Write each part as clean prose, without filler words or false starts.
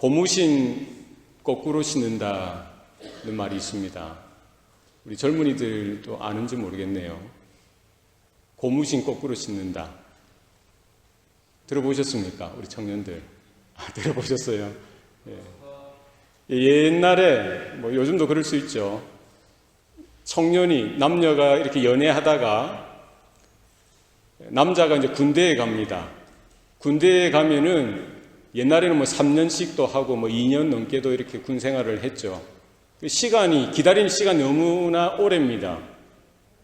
고무신 거꾸로 신는다는 말이 있습니다. 우리 젊은이들도 아는지 모르겠네요. 고무신 거꾸로 신는다. 들어보셨습니까? 우리 청년들. 들어보셨어요? 예. 옛날에, 요즘도 그럴 수 있죠. 남녀가 이렇게 연애하다가 남자가 이제 군대에 갑니다. 군대에 가면은 옛날에는 3년씩도 하고 2년 넘게도 이렇게 군 생활을 했죠. 기다리는 시간이 너무나 오래입니다.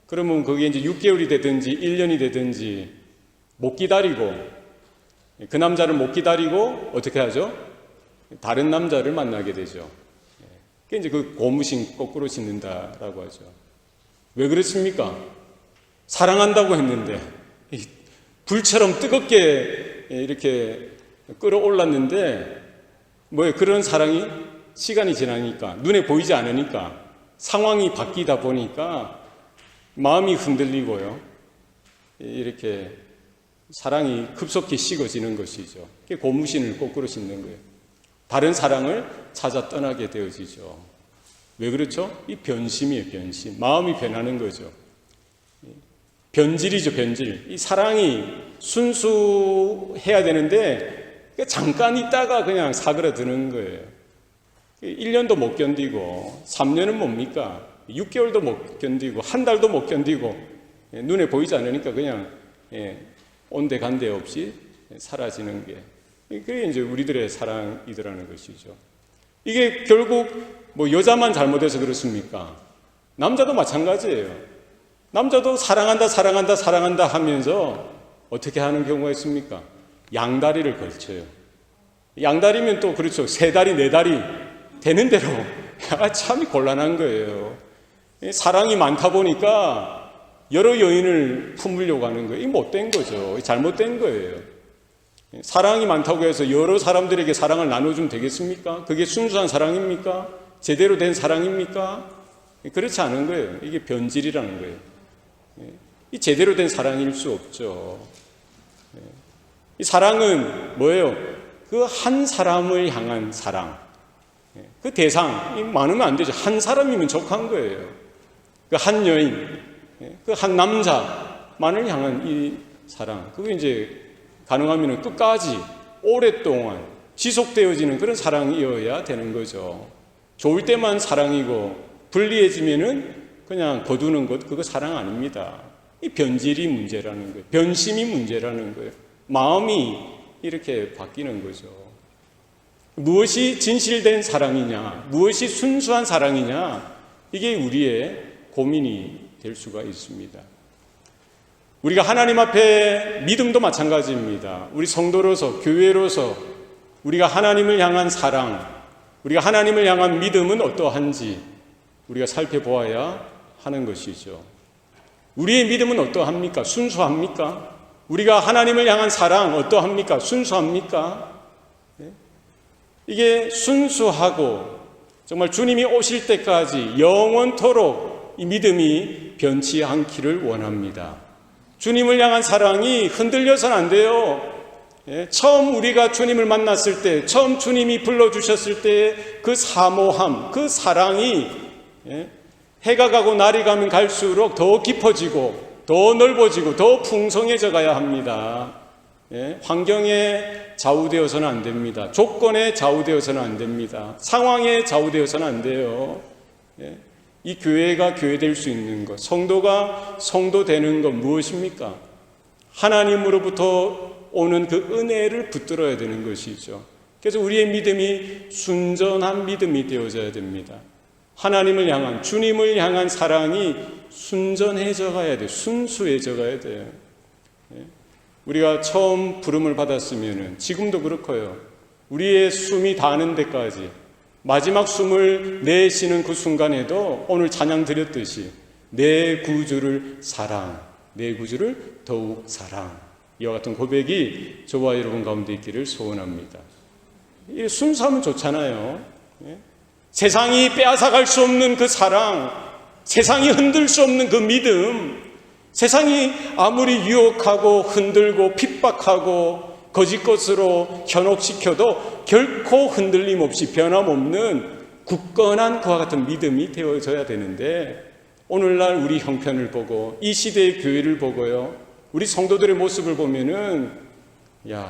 그러면 그게 이제 6개월이 되든지 1년이 되든지 못 기다리고, 그 남자를 못 기다리고 어떻게 하죠? 다른 남자를 만나게 되죠. 그게 이제 그 고무신 거꾸로 신는다라고 하죠. 왜 그렇습니까? 사랑한다고 했는데, 불처럼 뜨겁게 이렇게 끌어올랐는데, 그런 사랑이 시간이 지나니까, 눈에 보이지 않으니까, 상황이 바뀌다 보니까 마음이 흔들리고요. 이렇게 사랑이 급속히 식어지는 것이죠. 그게 고무신을 거꾸로 신는 거예요. 다른 사랑을 찾아 떠나게 되어지죠. 왜 그렇죠? 이 변심이에요, 변심. 마음이 변하는 거죠. 변질이죠, 변질. 이 사랑이 순수해야 되는데 잠깐 있다가 그냥 사그라드는 거예요. 1년도 못 견디고 3년은 뭡니까? 6개월도 못 견디고 한 달도 못 견디고 눈에 보이지 않으니까 그냥 온데간데 없이 사라지는 게, 그게 이제 우리들의 사랑이더라는 것이죠. 이게 결국 여자만 잘못해서 그렇습니까? 남자도 마찬가지예요. 남자도 사랑한다 하면서 어떻게 하는 경우가 있습니까? 양다리를 걸쳐요. 양다리면 또 그렇죠. 3다리, 4다리 되는 대로 참 곤란한 거예요. 사랑이 많다 보니까 여러 여인을 품으려고 하는 거예요. 이게 못된 거죠. 잘못된 거예요. 사랑이 많다고 해서 여러 사람들에게 사랑을 나눠주면 되겠습니까? 그게 순수한 사랑입니까? 제대로 된 사랑입니까? 그렇지 않은 거예요. 이게 변질이라는 거예요. 이 제대로 된 사랑일 수 없죠. 이 사랑은 뭐예요? 그 한 사람을 향한 사랑. 그 대상, 많으면 안 되죠. 한 사람이면 족한 거예요. 그 한 여인, 그 한 남자만을 향한 이 사랑. 그게 이제 가능하면 끝까지 오랫동안 지속되어지는 그런 사랑이어야 되는 거죠. 좋을 때만 사랑이고 불리해지면은 그냥 거두는 것, 그거 사랑 아닙니다. 이 변질이 문제라는 거예요. 변심이 문제라는 거예요. 마음이 이렇게 바뀌는 거죠. 무엇이 진실된 사랑이냐, 무엇이 순수한 사랑이냐, 이게 우리의 고민이 될 수가 있습니다. 우리가 하나님 앞에 믿음도 마찬가지입니다. 우리 성도로서, 교회로서 우리가 하나님을 향한 사랑, 우리가 하나님을 향한 믿음은 어떠한지 우리가 살펴보아야 하는 것이죠. 우리의 믿음은 어떠합니까? 순수합니까? 우리가 하나님을 향한 사랑 어떠합니까? 순수합니까? 이게 순수하고 정말 주님이 오실 때까지 영원토록 이 믿음이 변치 않기를 원합니다. 주님을 향한 사랑이 흔들려서는 안 돼요. 처음 우리가 주님을 만났을 때, 처음 주님이 불러주셨을 때의 그 사모함, 그 사랑이 해가 가고 날이 가면 갈수록 더 깊어지고 더 넓어지고 더 풍성해져 가야 합니다. 환경에 좌우되어서는 안 됩니다. 조건에 좌우되어서는 안 됩니다. 상황에 좌우되어서는 안 돼요. 이 교회가 교회될 수 있는 것, 성도가 성도 되는 것 무엇입니까? 하나님으로부터 오는 그 은혜를 붙들어야 되는 것이죠. 그래서 우리의 믿음이 순전한 믿음이 되어져야 됩니다. 하나님을 향한, 주님을 향한 사랑이 순전해져 가야 돼요. 순수해져 가야 돼요. 우리가 처음 부름을 받았으면 지금도 그렇고요. 우리의 숨이 닿는 데까지 마지막 숨을 내쉬는 그 순간에도 오늘 찬양 드렸듯이 내 구주를 사랑, 내 구주를 더욱 사랑, 이와 같은 고백이 저와 여러분 가운데 있기를 소원합니다. 순수하면 좋잖아요. 세상이 빼앗아갈 수 없는 그 사랑, 세상이 흔들 수 없는 그 믿음, 세상이 아무리 유혹하고 흔들고 핍박하고 거짓 것으로 현혹시켜도 결코 흔들림 없이 변함없는 굳건한 그와 같은 믿음이 되어져야 되는데, 오늘날 우리 형편을 보고 이 시대의 교회를 보고요, 우리 성도들의 모습을 보면은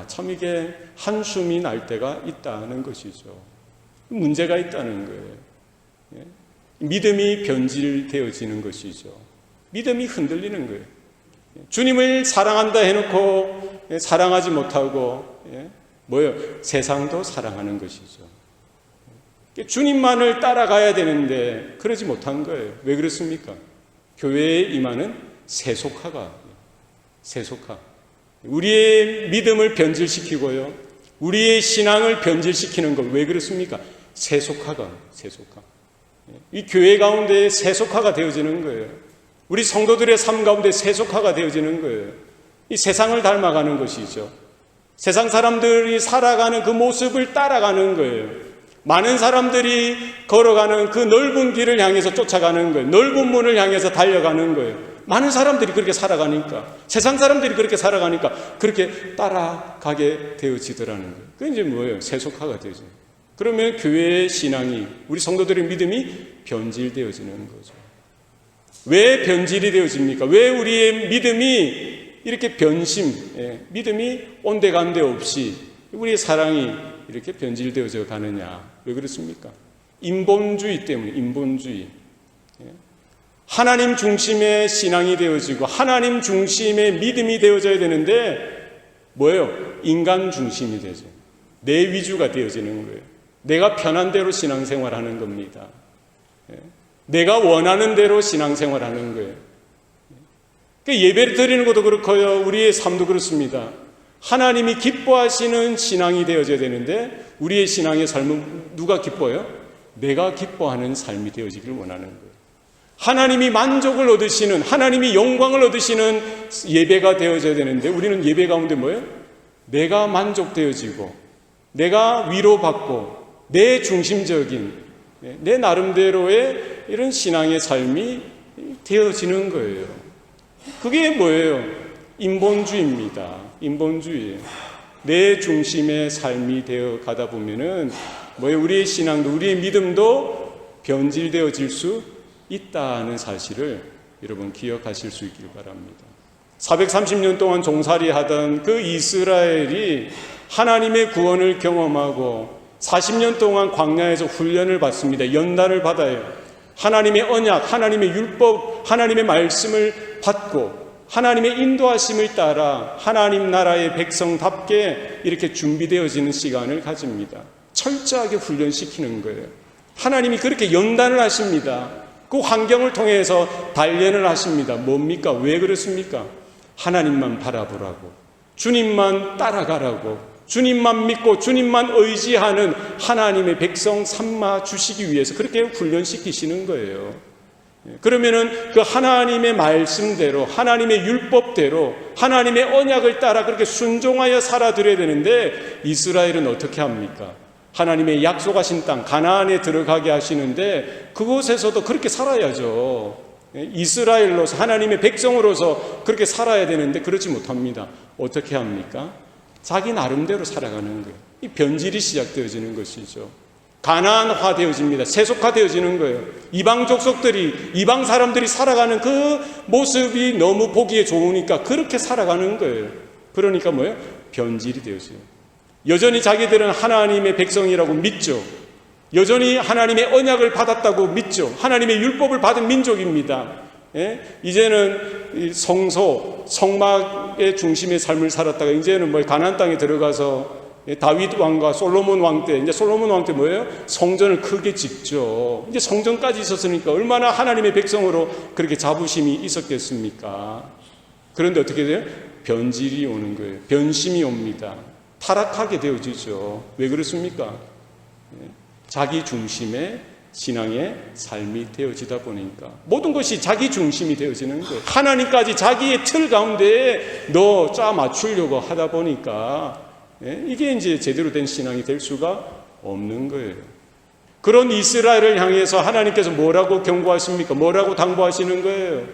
참 이게 한숨이 날 때가 있다는 것이죠. 문제가 있다는 거예요. 믿음이 변질되어지는 것이죠. 믿음이 흔들리는 거예요. 주님을 사랑한다 해놓고 사랑하지 못하고 세상도 사랑하는 것이죠. 주님만을 따라가야 되는데 그러지 못한 거예요. 왜 그렇습니까? 교회에 임하는 세속화가, 우리의 믿음을 변질시키고요, 우리의 신앙을 변질시키는 것. 왜 그렇습니까? 세속화. 이 교회 가운데 세속화가 되어지는 거예요. 우리 성도들의 삶 가운데 세속화가 되어지는 거예요. 이 세상을 닮아가는 것이죠. 세상 사람들이 살아가는 그 모습을 따라가는 거예요. 많은 사람들이 걸어가는 그 넓은 길을 향해서 쫓아가는 거예요. 넓은 문을 향해서 달려가는 거예요. 많은 사람들이 그렇게 살아가니까, 세상 사람들이 그렇게 살아가니까 그렇게 따라가게 되어지더라는 거예요. 그게 이제 뭐예요? 세속화가 되죠. 그러면 교회의 신앙이, 우리 성도들의 믿음이 변질되어지는 거죠. 왜 변질이 되어집니까? 왜 우리의 믿음이 이렇게 믿음이 온데간데 없이 우리의 사랑이 이렇게 변질되어져 가느냐? 왜 그렇습니까? 인본주의 때문에. 인본주의. 하나님 중심의 신앙이 되어지고 하나님 중심의 믿음이 되어져야 되는데 인간 중심이 되죠. 내 위주가 되어지는 거예요. 내가 편한 대로 신앙생활하는 겁니다. 내가 원하는 대로 신앙생활하는 거예요. 예배를 드리는 것도 그렇고요, 우리의 삶도 그렇습니다. 하나님이 기뻐하시는 신앙이 되어져야 되는데 우리의 신앙의 삶은 누가 기뻐요? 내가 기뻐하는 삶이 되어지길 원하는 거예요. 하나님이 만족을 얻으시는, 하나님이 영광을 얻으시는 예배가 되어져야 되는데 우리는 예배 가운데 내가 만족되어지고 내가 위로받고 내 중심적인, 내 나름대로의 이런 신앙의 삶이 되어지는 거예요. 그게 인본주의입니다. 인본주의. 내 중심의 삶이 되어 가다 보면은 우리의 신앙도, 우리의 믿음도 변질되어질 수 있다는 사실을 여러분 기억하실 수 있길 바랍니다. 430년 동안 종살이 하던 그 이스라엘이 하나님의 구원을 경험하고 40년 동안 광야에서 훈련을 받습니다. 연단을 받아요. 하나님의 언약, 하나님의 율법, 하나님의 말씀을 받고 하나님의 인도하심을 따라 하나님 나라의 백성답게 이렇게 준비되어지는 시간을 가집니다. 철저하게 훈련시키는 거예요. 하나님이 그렇게 연단을 하십니다. 그 환경을 통해서 단련을 하십니다. 뭡니까? 왜 그렇습니까? 하나님만 바라보라고, 주님만 따라가라고, 주님만 믿고 주님만 의지하는 하나님의 백성 삼아 주시기 위해서 그렇게 훈련시키시는 거예요. 그러면은 그 하나님의 말씀대로, 하나님의 율법대로, 하나님의 언약을 따라 그렇게 순종하여 살아드려야 되는데 이스라엘은 어떻게 합니까? 하나님의 약속하신 땅 가나안에 들어가게 하시는데 그곳에서도 그렇게 살아야죠. 이스라엘로서, 하나님의 백성으로서 그렇게 살아야 되는데 그렇지 못합니다. 어떻게 합니까? 자기 나름대로 살아가는 거예요. 이 변질이 시작되어지는 것이죠. 가나안화 되어집니다. 세속화 되어지는 거예요. 이방 족속들이, 이방 사람들이 살아가는 그 모습이 너무 보기에 좋으니까 그렇게 살아가는 거예요. 그러니까 변질이 되어져요. 여전히 자기들은 하나님의 백성이라고 믿죠. 여전히 하나님의 언약을 받았다고 믿죠. 하나님의 율법을 받은 민족입니다. 이제는 성소, 성막의 중심의 삶을 살았다가 이제는 가나안 땅에 들어가서 다윗 왕과 솔로몬 왕 때, 이제 솔로몬 왕 때 성전을 크게 짓죠. 이제 성전까지 있었으니까 얼마나 하나님의 백성으로 그렇게 자부심이 있었겠습니까? 그런데 어떻게 돼요? 변질이 오는 거예요. 변심이 옵니다. 타락하게 되어지죠. 왜 그렇습니까? 자기 중심의 신앙의 삶이 되어지다 보니까 모든 것이 자기 중심이 되어지는 거예요. 하나님까지 자기의 틀 가운데에 짜 맞추려고 하다 보니까 이게 이제 제대로 된 신앙이 될 수가 없는 거예요. 그런 이스라엘을 향해서 하나님께서 뭐라고 경고하십니까? 뭐라고 당부하시는 거예요?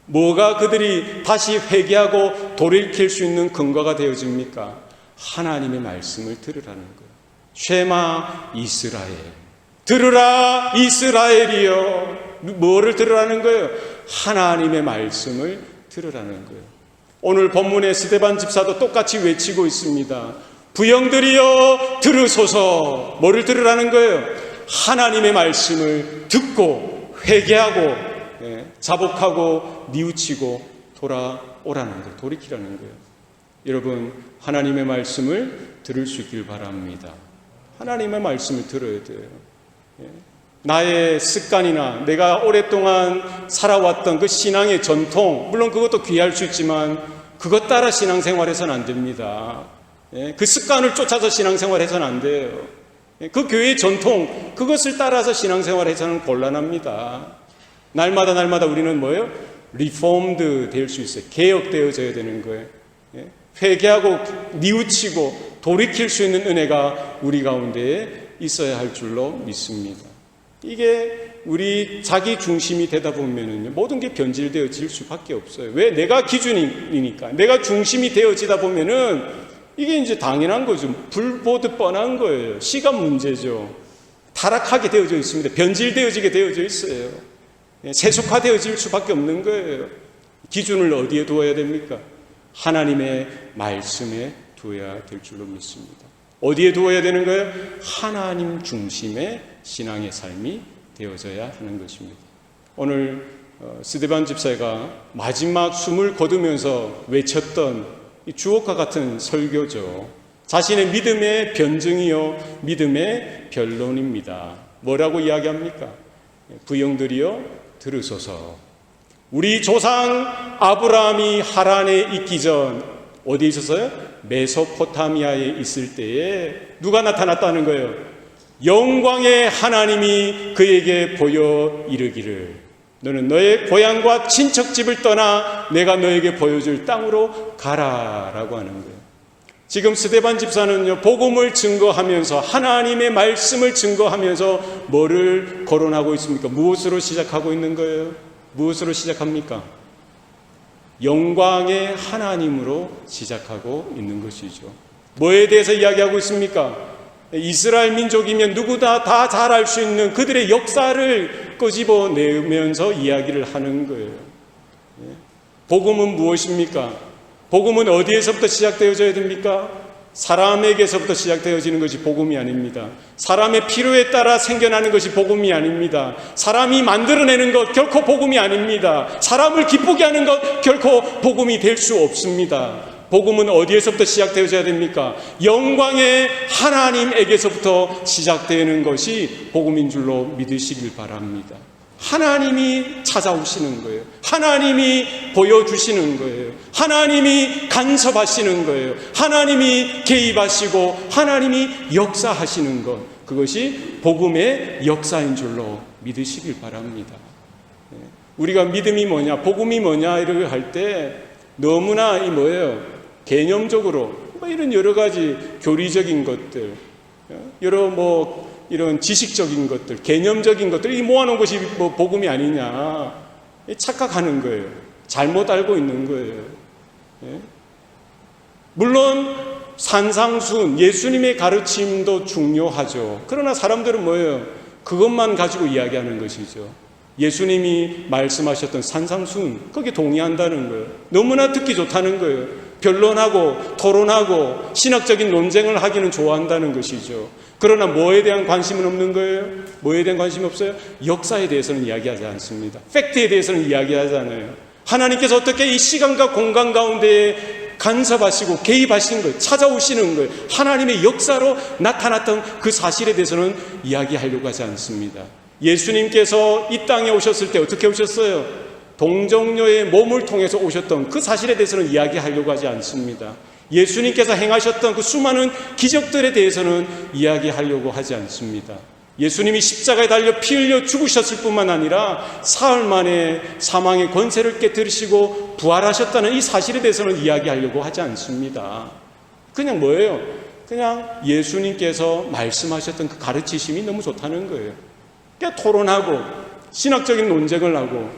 뭐가 그들이 다시 회개하고 돌이킬 수 있는 근거가 되어집니까? 하나님의 말씀을 들으라는 거예요. 쉐마 이스라엘, 들으라 이스라엘이여. 뭐를 들으라는 거예요? 하나님의 말씀을 들으라는 거예요. 오늘 본문의 스데반 집사도 똑같이 외치고 있습니다. 부형들이여 들으소서. 뭐를 들으라는 거예요? 하나님의 말씀을 듣고 회개하고 자복하고 뉘우치고 돌아오라는 거예요. 돌이키라는 거예요. 여러분, 하나님의 말씀을 들을 수 있길 바랍니다. 하나님의 말씀을 들어야 돼요. 나의 습관이나 내가 오랫동안 살아왔던 그 신앙의 전통, 물론 그것도 귀할 수 있지만 그것 따라 신앙생활해서는 안 됩니다. 그 습관을 쫓아서 신앙생활해서는 안 돼요. 그 교회의 전통, 그것을 따라서 신앙생활해서는 곤란합니다. 날마다 우리는 뭐예요? 리폼드 될 수 있어요. 개혁되어져야 되는 거예요. 회개하고 뉘우치고 돌이킬 수 있는 은혜가 우리 가운데 있어야 할 줄로 믿습니다. 이게 우리 자기 중심이 되다 보면은 모든 게 변질되어질 수밖에 없어요. 왜? 내가 기준이니까. 내가 중심이 되어지다 보면은 이게 이제 당연한 거죠. 불보듯 뻔한 거예요. 시간 문제죠. 타락하게 되어져 있습니다. 변질되어지게 되어져 있어요. 세속화되어질 수밖에 없는 거예요. 기준을 어디에 두어야 됩니까? 하나님의 말씀에 두어야 될 줄로 믿습니다. 어디에 두어야 되는 거예요? 하나님 중심의 신앙의 삶이 되어져야 하는 것입니다. 오늘 스데반 집사가 마지막 숨을 거두면서 외쳤던 이 주옥과 같은 설교죠. 자신의 믿음의 변증이요 믿음의 변론입니다. 뭐라고 이야기합니까? 부형들이여 들으소서. 우리 조상 아브라함이 하란에 있기 전 어디에 있었어요? 메소포타미아에 있을 때에 누가 나타났다는 거예요? 영광의 하나님이 그에게 보여 이르기를 너는 너의 고향과 친척집을 떠나 내가 너에게 보여줄 땅으로 가라라고 하는 거예요. 지금 스데반 집사는요, 복음을 증거하면서 하나님의 말씀을 증거하면서 뭐를 거론하고 있습니까? 무엇으로 시작하고 있는 거예요? 무엇으로 시작합니까? 영광의 하나님으로 시작하고 있는 것이죠. 뭐에 대해서 이야기하고 있습니까? 이스라엘 민족이면 누구나 다 잘 알 수 있는 그들의 역사를 끄집어내면서 이야기를 하는 거예요. 복음은 무엇입니까? 복음은 어디에서부터 시작되어져야 됩니까? 사람에게서부터 시작되어지는 것이 복음이 아닙니다. 사람의 필요에 따라 생겨나는 것이 복음이 아닙니다. 사람이 만들어내는 것 결코 복음이 아닙니다. 사람을 기쁘게 하는 것 결코 복음이 될 수 없습니다. 복음은 어디에서부터 시작되어져야 됩니까? 영광의 하나님에게서부터 시작되는 것이 복음인 줄로 믿으시길 바랍니다. 하나님이 찾아오시는 거예요. 하나님이 보여주시는 거예요. 하나님이 간섭하시는 거예요. 하나님이 개입하시고 하나님이 역사하시는 것, 그것이 복음의 역사인 줄로 믿으시길 바랍니다. 우리가 믿음이 뭐냐, 복음이 뭐냐 이렇게 할 때 너무나 이 뭐예요? 개념적으로 이런 여러 가지 교리적인 것들, 여러 이런 지식적인 것들, 개념적인 것들, 이 모아놓은 것이 복음이 아니냐 착각하는 거예요. 잘못 알고 있는 거예요. 물론 산상순, 예수님의 가르침도 중요하죠. 그러나 사람들은 뭐예요? 그것만 가지고 이야기하는 것이죠. 예수님이 말씀하셨던 산상순, 거기에 동의한다는 거예요. 너무나 듣기 좋다는 거예요. 변론하고 토론하고 신학적인 논쟁을 하기는 좋아한다는 것이죠. 그러나 뭐에 대한 관심은 없는 거예요? 뭐에 대한 관심이 없어요? 역사에 대해서는 이야기하지 않습니다. 팩트에 대해서는 이야기하잖아요. 하나님께서 어떻게 이 시간과 공간 가운데에 간섭하시고 개입하시는 거예요. 찾아오시는 거예요. 하나님의 역사로 나타났던 그 사실에 대해서는 이야기하려고 하지 않습니다. 예수님께서 이 땅에 오셨을 때 어떻게 오셨어요? 동정녀의 몸을 통해서 오셨던 그 사실에 대해서는 이야기하려고 하지 않습니다. 예수님께서 행하셨던 그 수많은 기적들에 대해서는 이야기하려고 하지 않습니다. 예수님이 십자가에 달려 피 흘려 죽으셨을 뿐만 아니라 사흘 만에 사망의 권세를 깨뜨리시고 부활하셨다는 이 사실에 대해서는 이야기하려고 하지 않습니다. 그냥 뭐예요? 그냥 예수님께서 말씀하셨던 그 가르치심이 너무 좋다는 거예요. 그냥 토론하고 신학적인 논쟁을 하고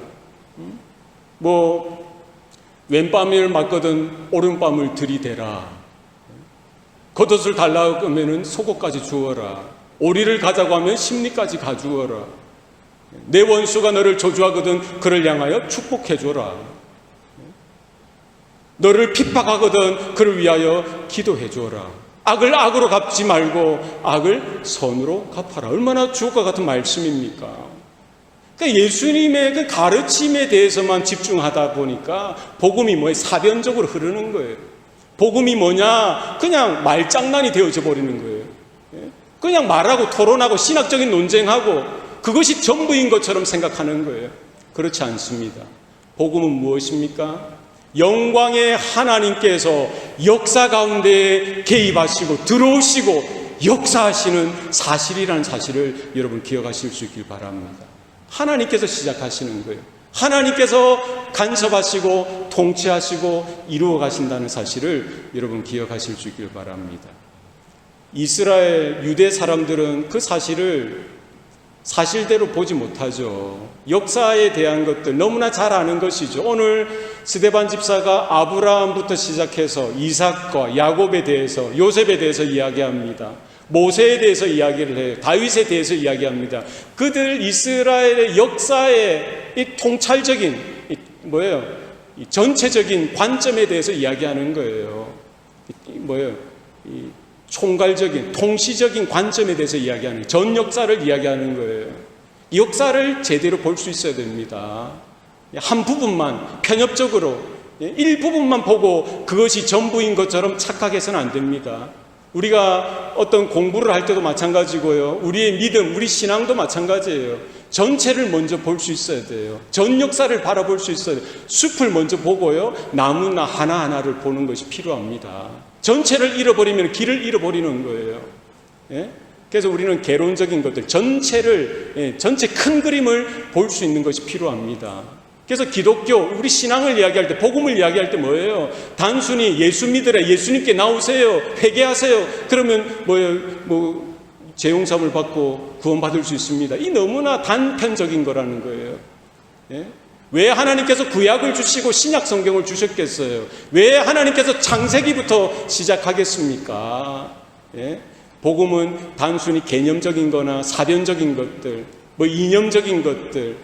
왼뺨을 맞거든 오른뺨을 들이대라. 겉옷을 달라고 하면 속옷까지 주어라. 오리를 가자고 하면 심리까지 가주어라. 내 원수가 너를 저주하거든 그를 향하여 축복해줘라. 너를 핍박하거든 그를 위하여 기도해줘라. 악을 악으로 갚지 말고 악을 선으로 갚아라. 얼마나 주옥과 같은 말씀입니까? 그러니까 예수님의 그 가르침에 대해서만 집중하다 보니까 복음이 사변적으로 흐르는 거예요. 복음이 뭐냐? 그냥 말장난이 되어져 버리는 거예요. 그냥 말하고 토론하고 신학적인 논쟁하고 그것이 전부인 것처럼 생각하는 거예요. 그렇지 않습니다. 복음은 무엇입니까? 영광의 하나님께서 역사 가운데 개입하시고 들어오시고 역사하시는 사실이라는 사실을 여러분 기억하실 수 있길 바랍니다. 하나님께서 시작하시는 거예요. 하나님께서 간섭하시고 통치하시고 이루어 가신다는 사실을 여러분 기억하실 수 있길 바랍니다. 이스라엘 유대 사람들은 그 사실을 사실대로 보지 못하죠. 역사에 대한 것들 너무나 잘 아는 것이죠. 오늘 스데반 집사가 아브라함부터 시작해서 이삭과 야곱에 대해서, 요셉에 대해서 이야기합니다. 모세에 대해서 이야기를 해요. 다윗에 대해서 이야기합니다. 그들 이스라엘의 역사의 이 통찰적인 이 전체적인 관점에 대해서 이야기하는 거예요. 이 총괄적인 통시적인 관점에 대해서 이야기하는, 전 역사를 이야기하는 거예요. 이 역사를 제대로 볼 수 있어야 됩니다. 한 부분만 편협적으로 일부분만 보고 그것이 전부인 것처럼 착각해서는 안 됩니다. 우리가 어떤 공부를 할 때도 마찬가지고요. 우리의 믿음, 우리 신앙도 마찬가지예요. 전체를 먼저 볼 수 있어야 돼요. 전 역사를 바라볼 수 있어야 돼요. 숲을 먼저 보고요. 나무나 하나하나를 보는 것이 필요합니다. 전체를 잃어버리면 길을 잃어버리는 거예요. 예? 그래서 우리는 개론적인 것들, 전체 큰 그림을 볼 수 있는 것이 필요합니다. 그래서 기독교, 우리 신앙을 이야기할 때, 복음을 이야기할 때 뭐예요? 단순히 예수 믿으라, 예수님께 나오세요, 회개하세요. 그러면 재용삼을 받고 구원받을 수 있습니다. 이 너무나 단편적인 거라는 거예요. 예? 왜 하나님께서 구약을 주시고 신약 성경을 주셨겠어요? 왜 하나님께서 창세기부터 시작하겠습니까? 예? 복음은 단순히 개념적인 거나 사변적인 것들, 이념적인 것들,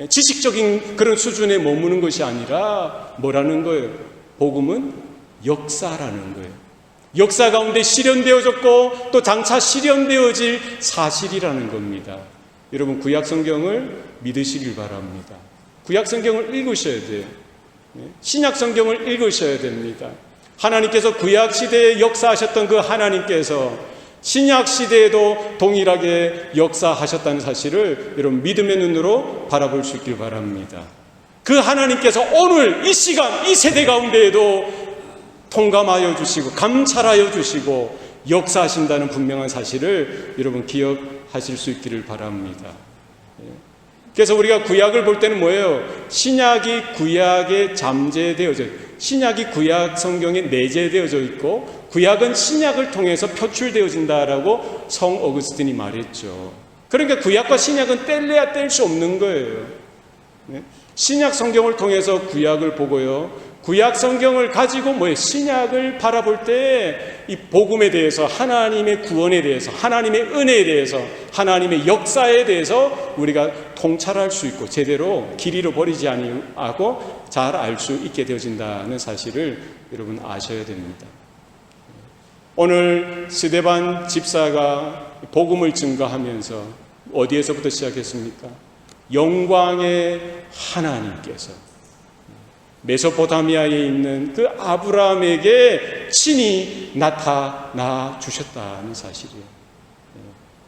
지식적인 그런 수준에 머무는 것이 아니라 뭐라는 거예요? 복음은 역사라는 거예요. 역사 가운데 실현되어졌고 또 장차 실현되어질 사실이라는 겁니다. 여러분 구약 성경을 믿으시길 바랍니다. 구약 성경을 읽으셔야 돼요. 신약 성경을 읽으셔야 됩니다. 하나님께서 구약 시대에 역사하셨던 그 하나님께서 신약 시대에도 동일하게 역사하셨다는 사실을 여러분 믿음의 눈으로 바라볼 수 있길 바랍니다. 그 하나님께서 오늘 이 시간 이 세대 가운데에도 통감하여 주시고 감찰하여 주시고 역사하신다는 분명한 사실을 여러분 기억하실 수 있기를 바랍니다. 그래서 우리가 구약을 볼 때는 뭐예요? 신약이 구약에 잠재되어져, 신약이 구약 성경에 내재되어져 있고 구약은 신약을 통해서 표출되어진다라고 성 어거스틴이 말했죠. 그러니까 구약과 신약은 뗄래야 뗄 수 없는 거예요. 신약 성경을 통해서 구약을 보고요. 구약 성경을 가지고 신약을 바라볼 때 이 복음에 대해서, 하나님의 구원에 대해서, 하나님의 은혜에 대해서, 하나님의 역사에 대해서 우리가 통찰할 수 있고 제대로 길 잃어버리지 아니하고 잘 알 수 있게 되어진다는 사실을 여러분 아셔야 됩니다. 오늘 스데반 집사가 복음을 증거하면서 어디에서부터 시작했습니까? 영광의 하나님께서 메소포타미아에 있는 그 아브라함에게 친히 나타나 주셨다는 사실이에요.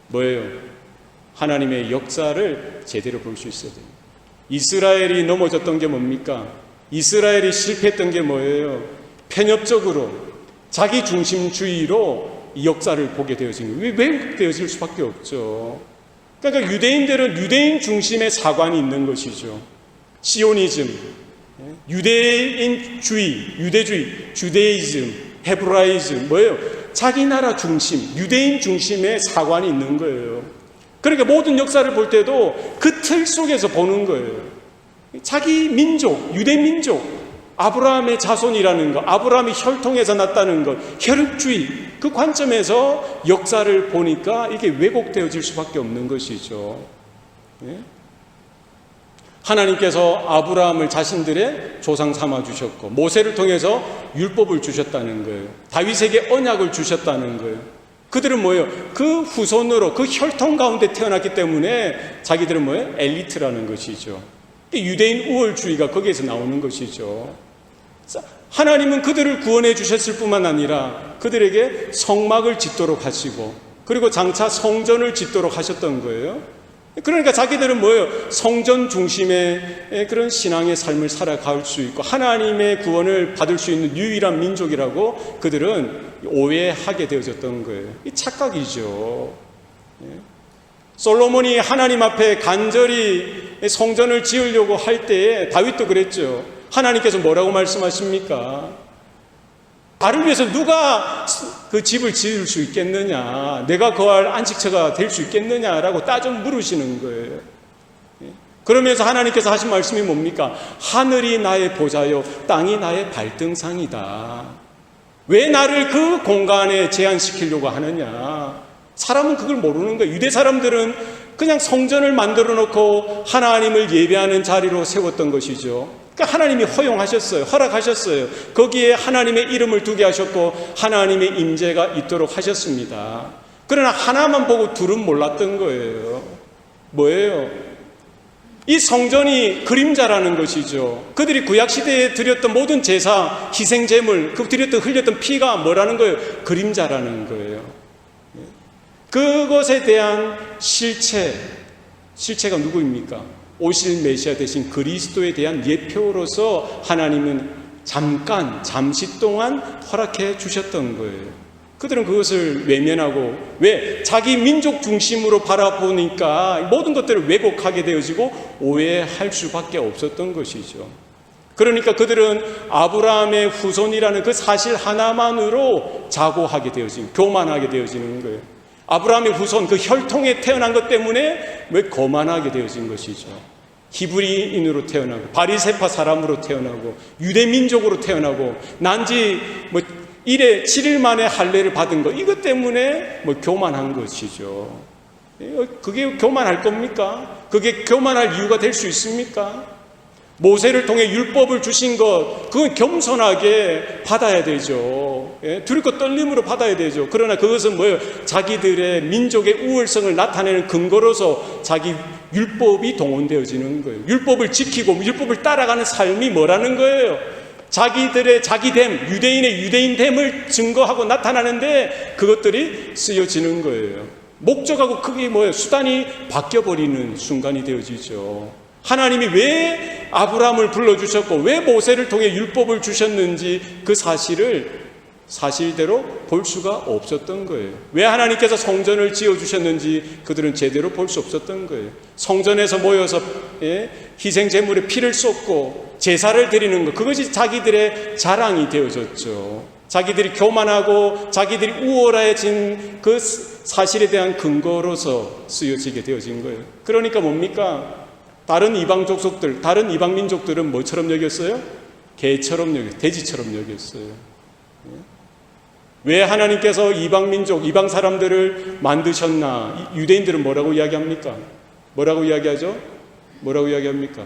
뭐예요? 하나님의 역사를 제대로 볼 수 있어야 돼요. 이스라엘이 넘어졌던 게 뭡니까? 이스라엘이 실패했던 게 뭐예요? 편협적으로 자기 중심주의로 이 역사를 보게 되어진 거예요. 왜곡되어질 수밖에 없죠. 그러니까 유대인들은 유대인 중심의 사관이 있는 것이죠. 시오니즘, 유대인주의, 유대주의, 주데이즘, 헤브라이즘, 뭐예요? 자기 나라 중심, 유대인 중심의 사관이 있는 거예요. 그러니까 모든 역사를 볼 때도 그 틀 속에서 보는 거예요. 자기 민족, 유대 민족, 아브라함의 자손이라는 것, 아브라함이 혈통에서 났다는 것, 혈육주의, 그 관점에서 역사를 보니까 이게 왜곡되어질 수밖에 없는 것이죠. 하나님께서 아브라함을 자신들의 조상 삼아 주셨고, 모세를 통해서 율법을 주셨다는 거예요. 다윗에게 언약을 주셨다는 거예요. 그들은 뭐예요? 그 후손으로, 그 혈통 가운데 태어났기 때문에 자기들은 뭐예요? 엘리트라는 것이죠. 유대인 우월주의가 거기에서 나오는 것이죠. 하나님은 그들을 구원해 주셨을 뿐만 아니라 그들에게 성막을 짓도록 하시고, 그리고 장차 성전을 짓도록 하셨던 거예요. 그러니까 자기들은 뭐예요? 성전 중심의 그런 신앙의 삶을 살아갈 수 있고 하나님의 구원을 받을 수 있는 유일한 민족이라고 그들은 오해하게 되어졌던 거예요. 이 착각이죠. 솔로몬이 하나님 앞에 간절히 성전을 지으려고 할 때에 다윗도 그랬죠. 하나님께서 뭐라고 말씀하십니까? 나를 위해서 누가 그 집을 지을 수 있겠느냐, 내가 거할 안식처가 될 수 있겠느냐라고 따져 물으시는 거예요. 그러면서 하나님께서 하신 말씀이 뭡니까? 하늘이 나의 보좌요, 땅이 나의 발등상이다. 왜 나를 그 공간에 제한시키려고 하느냐? 사람은 그걸 모르는 거예요. 유대 사람들은 그냥 성전을 만들어 놓고 하나님을 예배하는 자리로 세웠던 것이죠. 그러니까 하나님이 허용하셨어요. 허락하셨어요. 거기에 하나님의 이름을 두게 하셨고 하나님의 임재가 있도록 하셨습니다. 그러나 하나만 보고 둘은 몰랐던 거예요. 뭐예요? 이 성전이 그림자라는 것이죠. 그들이 구약시대에 드렸던 모든 제사, 희생제물, 그 드렸던 흘렸던 피가 뭐라는 거예요? 그림자라는 거예요. 그것에 대한 실체가 누구입니까? 오실 메시아 대신 그리스도에 대한 예표로서 하나님은 잠시 동안 허락해 주셨던 거예요. 그들은 그것을 외면하고, 왜? 자기 민족 중심으로 바라보니까 모든 것들을 왜곡하게 되어지고 오해할 수밖에 없었던 것이죠. 그러니까 그들은 아브라함의 후손이라는 그 사실 하나만으로 자고하게 되어지는, 교만하게 되어지는 거예요. 아브라함의 후손, 그 혈통에 태어난 것 때문에 왜 거만하게 되어진 것이죠. 히브리인으로 태어나고 바리새파 사람으로 태어나고 유대 민족으로 태어나고 난지 1회 7일 만에 할례를 받은 것, 이것 때문에 교만한 것이죠. 그게 교만할 겁니까? 그게 교만할 이유가 될 수 있습니까? 모세를 통해 율법을 주신 것, 그건 겸손하게 받아야 되죠. 두렵고 떨림으로 받아야 되죠. 그러나 그것은 뭐예요? 자기들의 민족의 우월성을 나타내는 근거로서 자기 율법이 동원되어지는 거예요. 율법을 지키고 율법을 따라가는 삶이 뭐라는 거예요? 자기들의 자기됨, 유대인의 유대인됨을 증거하고 나타나는데 그것들이 쓰여지는 거예요. 목적하고 그게 뭐예요? 수단이 바뀌어버리는 순간이 되어지죠. 하나님이 왜 아브라함을 불러주셨고 왜 모세를 통해 율법을 주셨는지 그 사실대로 볼 수가 없었던 거예요. 왜 하나님께서 성전을 지어주셨는지 그들은 제대로 볼 수 없었던 거예요. 성전에서 모여서 희생제물에 피를 쏟고 제사를 드리는 것, 그것이 자기들의 자랑이 되어졌죠. 자기들이 교만하고 자기들이 우월해진 그 사실에 대한 근거로서 쓰여지게 되어진 거예요. 그러니까 뭡니까? 다른 이방 족속들, 다른 이방 민족들은 뭐처럼 여겼어요? 개처럼 여겼어요. 돼지처럼 여겼어요. 왜 하나님께서 이방 민족, 이방 사람들을 만드셨나? 유대인들은 뭐라고 이야기합니까? 뭐라고 이야기하죠? 뭐라고 이야기합니까?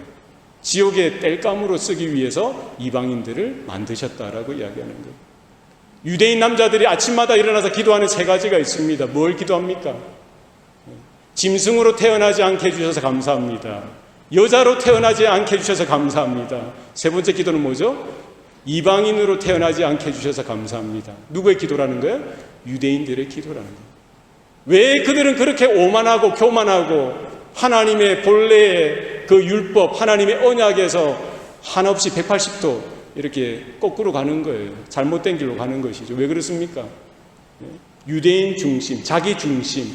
지옥의 땔감으로 쓰기 위해서 이방인들을 만드셨다라고 이야기하는 거예요. 유대인 남자들이 아침마다 일어나서 기도하는 3가지가 있습니다. 뭘 기도합니까? 짐승으로 태어나지 않게 해주셔서 감사합니다. 여자로 태어나지 않게 해주셔서 감사합니다. 3번째 기도는 뭐죠? 이방인으로 태어나지 않게 해주셔서 감사합니다. 누구의 기도라는 거예요? 유대인들의 기도라는 거예요. 왜 그들은 그렇게 오만하고 교만하고 하나님의 본래의 그 율법, 하나님의 언약에서 한없이 180도 이렇게 거꾸로 가는 거예요. 잘못된 길로 가는 것이죠. 왜 그렇습니까? 유대인 중심, 자기 중심,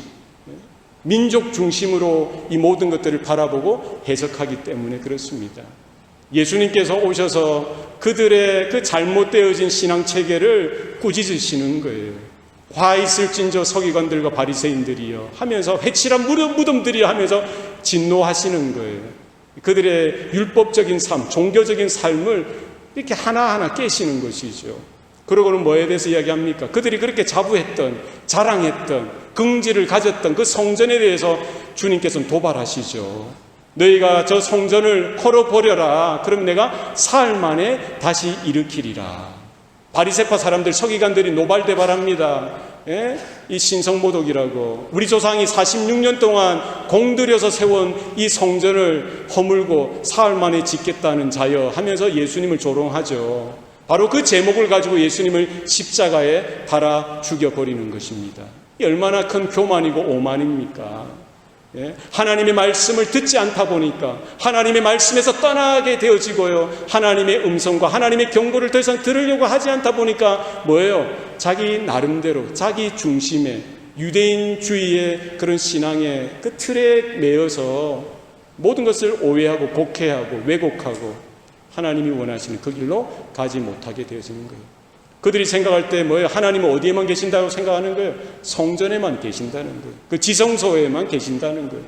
민족 중심으로 이 모든 것들을 바라보고 해석하기 때문에 그렇습니다. 예수님께서 오셔서 그들의 그 잘못되어진 신앙체계를 꾸짖으시는 거예요. 화 있을진저 서기관들과 바리새인들이여 하면서 회칠한 무덤들이여 하면서 진노하시는 거예요. 그들의 율법적인 삶, 종교적인 삶을 이렇게 하나하나 깨시는 것이죠. 그러고는 뭐에 대해서 이야기합니까? 그들이 그렇게 자부했던, 자랑했던, 긍지를 가졌던 그 성전에 대해서 주님께서는 도발하시죠. 너희가 저 성전을 헐어버려라. 그럼 내가 사흘 만에 다시 일으키리라. 바리새파 사람들, 서기관들이 노발대발합니다. 예? 이 신성모독이라고, 우리 조상이 46년 동안 공들여서 세운 이 성전을 허물고 사흘 만에 짓겠다는 자여 하면서 예수님을 조롱하죠. 바로 그 제목을 가지고 예수님을 십자가에 달아 죽여버리는 것입니다. 이 얼마나 큰 교만이고 오만입니까? 예? 하나님의 말씀을 듣지 않다 보니까 하나님의 말씀에서 떠나게 되어지고요, 하나님의 음성과 하나님의 경고를 더 이상 들으려고 하지 않다 보니까 뭐예요? 자기 나름대로, 자기 중심의 유대인주의의 그런 신앙의 그 틀에 매여서 모든 것을 오해하고 곡해하고 왜곡하고 하나님이 원하시는 그 길로 가지 못하게 되어지는 거예요. 그들이 생각할 때 뭐예요? 하나님은 어디에만 계신다고 생각하는 거예요? 성전에만 계신다는 거예요. 그 지성소에만 계신다는 거예요.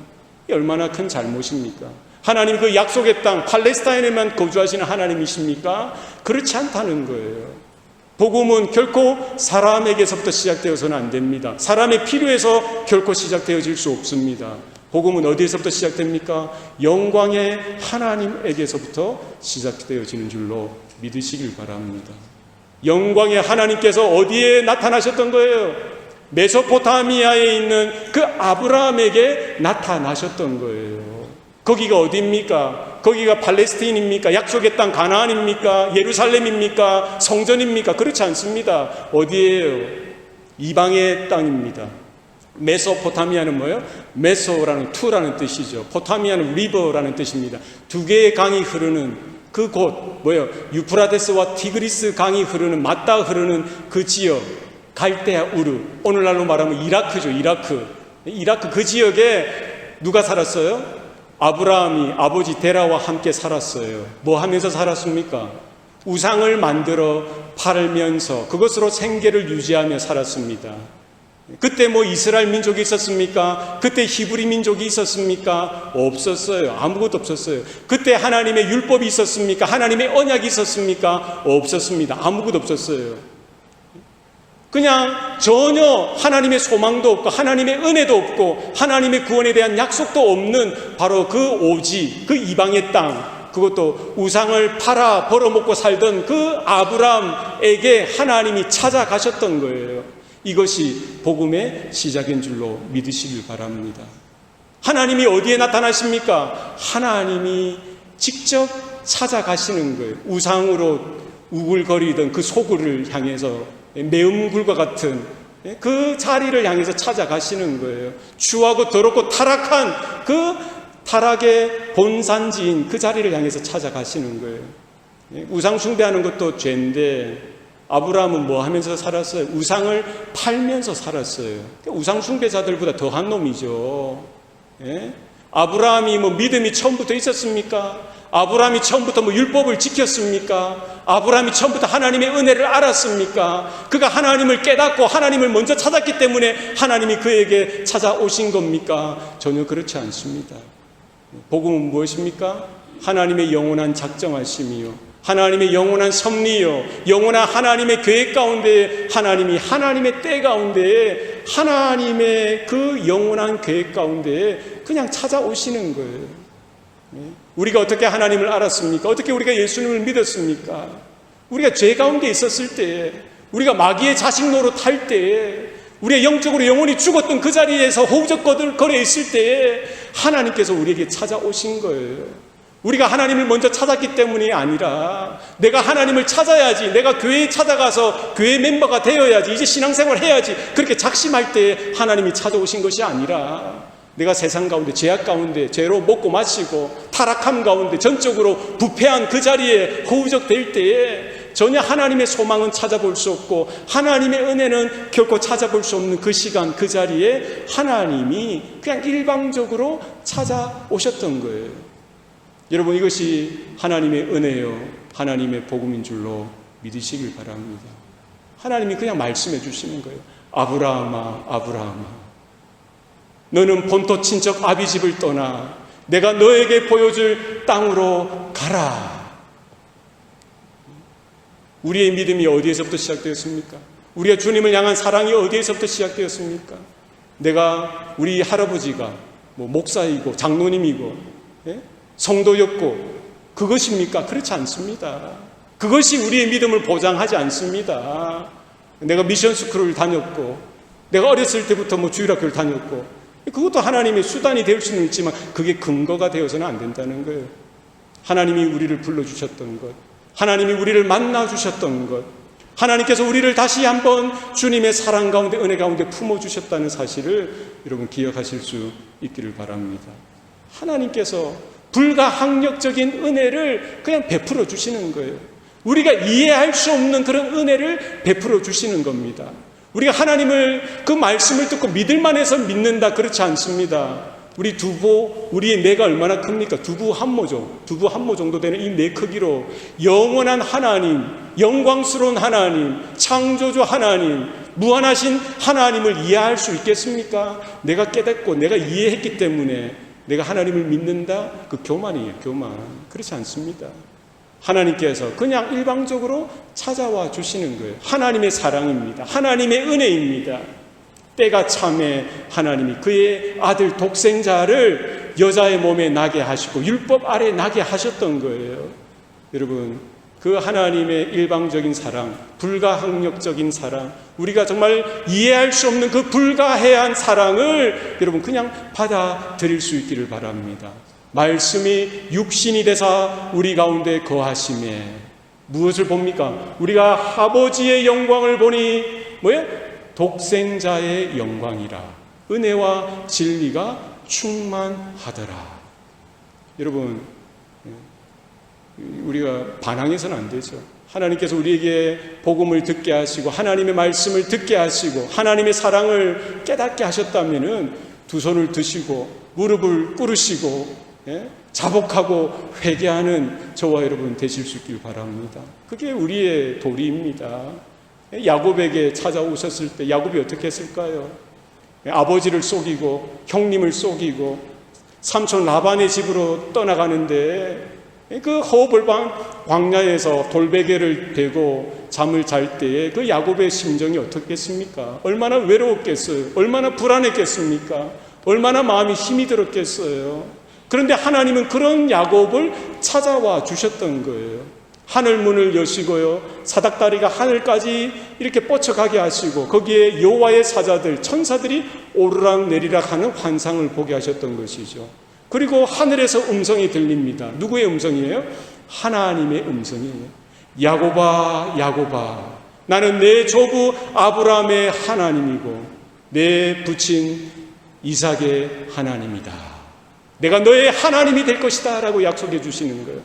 이게 얼마나 큰 잘못입니까? 하나님 그 약속의 땅 팔레스타인에만 거주하시는 하나님이십니까? 그렇지 않다는 거예요. 복음은 결코 사람에게서부터 시작되어서는 안 됩니다. 사람의 필요에서 결코 시작되어질 수 없습니다. 복음은 어디에서부터 시작됩니까? 영광의 하나님에게서부터 시작되어지는 줄로 믿으시길 바랍니다. 영광의 하나님께서 어디에 나타나셨던 거예요? 메소포타미아에 있는 그 아브라함에게 나타나셨던 거예요. 거기가 어디입니까? 거기가 팔레스타인입니까? 약속의 땅 가나안입니까? 예루살렘입니까? 성전입니까? 그렇지 않습니다. 어디예요? 이방의 땅입니다. 메소포타미아는 뭐예요? 메소라는 투라는 뜻이죠. 포타미아는 리버라는 뜻입니다. 두 개의 강이 흐르는 그 곳, 뭐예요? 유프라데스와 티그리스 강이 흐르는, 맞닿아 흐르는 그 지역, 갈대아 우르, 오늘날로 말하면 이라크죠. 이라크 그 지역에 누가 살았어요? 아브라함이 아버지 데라와 함께 살았어요. 뭐 하면서 살았습니까? 우상을 만들어 팔면서 그것으로 생계를 유지하며 살았습니다. 그때 뭐 이스라엘 민족이 있었습니까? 그때 히브리 민족이 있었습니까? 없었어요. 아무것도 없었어요. 그때 하나님의 율법이 있었습니까? 하나님의 언약이 있었습니까? 없었습니다. 아무것도 없었어요. 그냥 전혀 하나님의 소망도 없고 하나님의 은혜도 없고 하나님의 구원에 대한 약속도 없는 바로 그 오지, 그 이방의 땅, 그것도 우상을 팔아 벌어먹고 살던 그 아브라함에게 하나님이 찾아가셨던 거예요. 이것이 복음의 시작인 줄로 믿으시길 바랍니다. 하나님이 어디에 나타나십니까? 하나님이 직접 찾아가시는 거예요. 우상으로 우글거리던 그 소굴을 향해서, 매음굴과 같은 그 자리를 향해서 찾아가시는 거예요. 추하고 더럽고 타락한 그 타락의 본산지인 그 자리를 향해서 찾아가시는 거예요. 우상 숭배하는 것도 죄인데 아브라함은 뭐 하면서 살았어요? 우상을 팔면서 살았어요. 우상 숭배자들보다 더한 놈이죠. 예? 아브라함이 뭐 믿음이 처음부터 있었습니까? 아브라함이 처음부터 뭐 율법을 지켰습니까? 아브라함이 처음부터 하나님의 은혜를 알았습니까? 그가 하나님을 깨닫고 하나님을 먼저 찾았기 때문에 하나님이 그에게 찾아오신 겁니까? 전혀 그렇지 않습니다. 복음은 무엇입니까? 하나님의 영원한 작정하심이요, 하나님의 영원한 섭리요, 영원한 하나님의 계획 가운데, 하나님이 하나님의 때 가운데, 하나님의 그 영원한 계획 가운데 그냥 찾아오시는 거예요. 우리가 어떻게 하나님을 알았습니까? 어떻게 우리가 예수님을 믿었습니까? 우리가 죄 가운데 있었을 때, 우리가 마귀의 자식 노릇할 때, 우리가 영적으로 영원히 죽었던 그 자리에서 허우적거려 있을 때 하나님께서 우리에게 찾아오신 거예요. 우리가 하나님을 먼저 찾았기 때문이 아니라 내가 하나님을 찾아야지, 내가 교회에 찾아가서 교회 멤버가 되어야지, 이제 신앙생활을 해야지, 그렇게 작심할 때 하나님이 찾아오신 것이 아니라 내가 세상 가운데, 죄악 가운데, 죄로 먹고 마시고 타락함 가운데 전적으로 부패한 그 자리에 허우적될 때에 전혀 하나님의 소망은 찾아볼 수 없고 하나님의 은혜는 결코 찾아볼 수 없는 그 시간, 그 자리에 하나님이 그냥 일방적으로 찾아오셨던 거예요. 여러분, 이것이 하나님의 은혜요, 하나님의 복음인 줄로 믿으시길 바랍니다. 하나님이 그냥 말씀해 주시는 거예요. 아브라함아, 아브라함아, 너는 본토 친척 아비 집을 떠나 내가 너에게 보여줄 땅으로 가라. 우리의 믿음이 어디에서부터 시작되었습니까? 우리가 주님을 향한 사랑이 어디에서부터 시작되었습니까? 내가 우리 할아버지가 목사이고 장로님이고 성도였고 그것입니까? 그렇지 않습니다. 그것이 우리의 믿음을 보장하지 않습니다. 내가 미션 스쿨을 다녔고 내가 어렸을 때부터 주일학교를 다녔고 그것도 하나님의 수단이 될 수는 있지만 그게 근거가 되어서는 안 된다는 거예요. 하나님이 우리를 불러주셨던 것, 하나님이 우리를 만나주셨던 것, 하나님께서 우리를 다시 한번 주님의 사랑 가운데 은혜 가운데 품어주셨다는 사실을 여러분 기억하실 수 있기를 바랍니다. 하나님께서 불가항력적인 은혜를 그냥 베풀어 주시는 거예요. 우리가 이해할 수 없는 그런 은혜를 베풀어 주시는 겁니다. 우리가 하나님을 그 말씀을 듣고 믿을만 해서 믿는다 그렇지 않습니다. 우리 두부, 우리의 뇌가 얼마나 큽니까? 두부 한 모 정도 되는 이 뇌 크기로 영원한 하나님, 영광스러운 하나님, 창조주 하나님, 무한하신 하나님을 이해할 수 있겠습니까? 내가 깨닫고 내가 이해했기 때문에 내가 하나님을 믿는다? 그 교만이에요, 교만. 그렇지 않습니다. 하나님께서 그냥 일방적으로 찾아와 주시는 거예요. 하나님의 사랑입니다. 하나님의 은혜입니다. 때가 참에 하나님이 그의 아들 독생자를 여자의 몸에 나게 하시고 율법 아래 나게 하셨던 거예요. 여러분, 그 하나님의 일방적인 사랑, 불가항력적인 사랑, 우리가 정말 이해할 수 없는 그 불가해한 사랑을 여러분 그냥 받아들일 수 있기를 바랍니다. 말씀이 육신이 되사 우리 가운데 거하심에 무엇을 봅니까? 우리가 아버지의 영광을 보니 독생자의 영광이라 은혜와 진리가 충만하더라. 여러분, 우리가 반항해서는 안 되죠. 하나님께서 우리에게 복음을 듣게 하시고 하나님의 말씀을 듣게 하시고 하나님의 사랑을 깨닫게 하셨다면은 두 손을 드시고 무릎을 꿇으시고 자복하고 회개하는 저와 여러분 되실 수 있길 바랍니다. 그게 우리의 도리입니다. 야곱에게 찾아오셨을 때 야곱이 어떻게 했을까요? 아버지를 속이고 형님을 속이고 삼촌 라반의 집으로 떠나가는데 그 허벌방 광야에서 돌베개를 대고 잠을 잘 때에 그 야곱의 심정이 어떻겠습니까? 얼마나 외로웠겠어요? 얼마나 불안했겠습니까? 얼마나 마음이 힘이 들었겠어요? 그런데 하나님은 그런 야곱을 찾아와 주셨던 거예요. 하늘 문을 여시고요, 사닥다리가 하늘까지 이렇게 뻗쳐가게 하시고 거기에 여호와의 사자들, 천사들이 오르락 내리락 하는 환상을 보게 하셨던 것이죠. 그리고 하늘에서 음성이 들립니다. 누구의 음성이에요? 하나님의 음성이에요. 야곱아, 야곱아, 나는 내 조부 아브라함의 하나님이고 내 부친 이삭의 하나님이다. 내가 너의 하나님이 될 것이다 라고 약속해 주시는 거예요.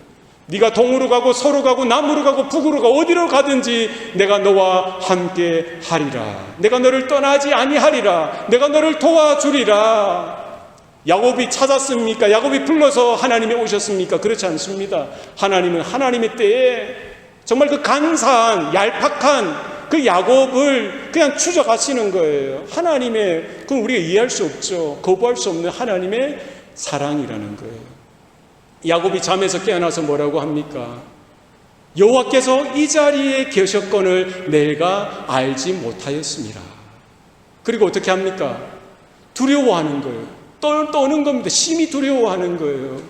네가 동으로 가고 서로 가고 남으로 가고 북으로 가고 어디로 가든지 내가 너와 함께 하리라. 내가 너를 떠나지 아니하리라. 내가 너를 도와주리라. 야곱이 찾았습니까? 야곱이 불러서 하나님이 오셨습니까? 그렇지 않습니다. 하나님은 하나님의 때에 정말 그 간사한 얄팍한 그 야곱을 그냥 추적하시는 거예요. 하나님의, 그건 우리가 이해할 수 없죠. 거부할 수 없는 하나님의 사랑이라는 거예요. 야곱이 잠에서 깨어나서 뭐라고 합니까? 여호와께서 이 자리에 계셨건을 내가 알지 못하였습니다. 그리고 어떻게 합니까? 두려워하는 거예요. 떠는 겁니다. 심히 두려워하는 거예요.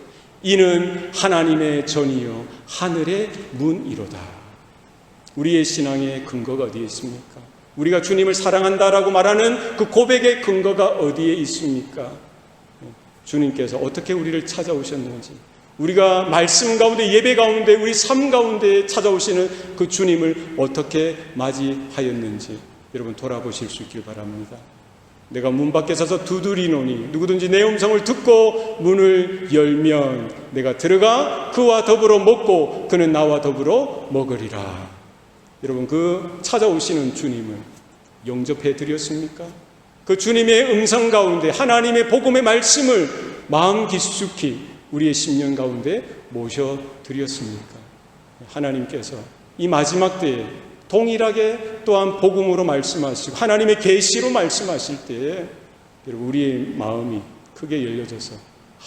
이는 하나님의 전이요 하늘의 문이로다. 우리의 신앙의 근거가 어디에 있습니까? 우리가 주님을 사랑한다라고 말하는 그 고백의 근거가 어디에 있습니까? 주님께서 어떻게 우리를 찾아오셨는지, 우리가 말씀 가운데, 예배 가운데, 우리 삶 가운데 찾아오시는 그 주님을 어떻게 맞이하였는지 여러분 돌아보실 수 있길 바랍니다. 내가 문 밖에 서서 두드리노니 누구든지 내 음성을 듣고 문을 열면 내가 들어가 그와 더불어 먹고 그는 나와 더불어 먹으리라. 여러분, 그 찾아오시는 주님을 영접해 드렸습니까? 그 주님의 음성 가운데 하나님의 복음의 말씀을 마음 깊숙이 우리의 심령 가운데 모셔 드렸습니까? 하나님께서 이 마지막 때에 동일하게 또한 복음으로 말씀하시고 하나님의 계시로 말씀하실 때에 여러분 우리의 마음이 크게 열려져서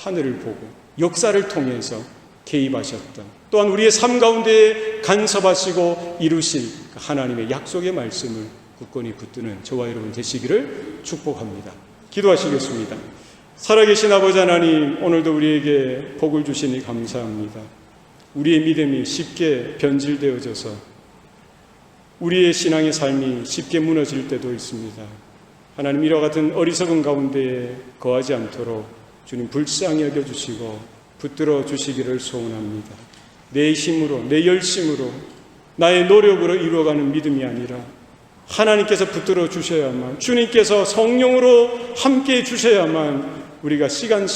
하늘을 보고 역사를 통해서 개입하셨던, 또한 우리의 삶 가운데 간섭하시고 이루실 하나님의 약속의 말씀을 굳건히 붙드는 저와 여러분 되시기를 축복합니다. 기도하시겠습니다. 살아계신 아버지 하나님, 오늘도 우리에게 복을 주시니 감사합니다. 우리의 믿음이 쉽게 변질되어져서 우리의 신앙의 삶이 쉽게 무너질 때도 있습니다. 하나님, 이와 같은 어리석은 가운데에 거하지 않도록 주님 불쌍히 여겨주시고 붙들어 주시기를 소원합니다. 내 힘으로, 내 열심으로, 나의 노력으로 이루어가는 믿음이 아니라 하나님께서 붙들어 주셔야만, 주님께서 성령으로 함께해 주셔야만 우리가 시간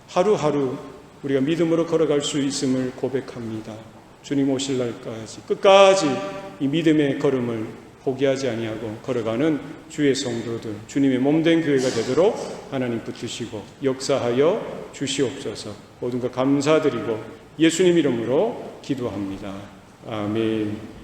하루하루 우리가 믿음으로 걸어갈 수 있음을 고백합니다. 주님 오실 날까지 끝까지 이 믿음의 걸음을 포기하지 아니하고 걸어가는 주의 성도들, 주님의 몸된 교회가 되도록 하나님 붙드시고 역사하여 주시옵소서. 모든 것 감사드리고 예수님 이름으로 기도합니다. 아멘.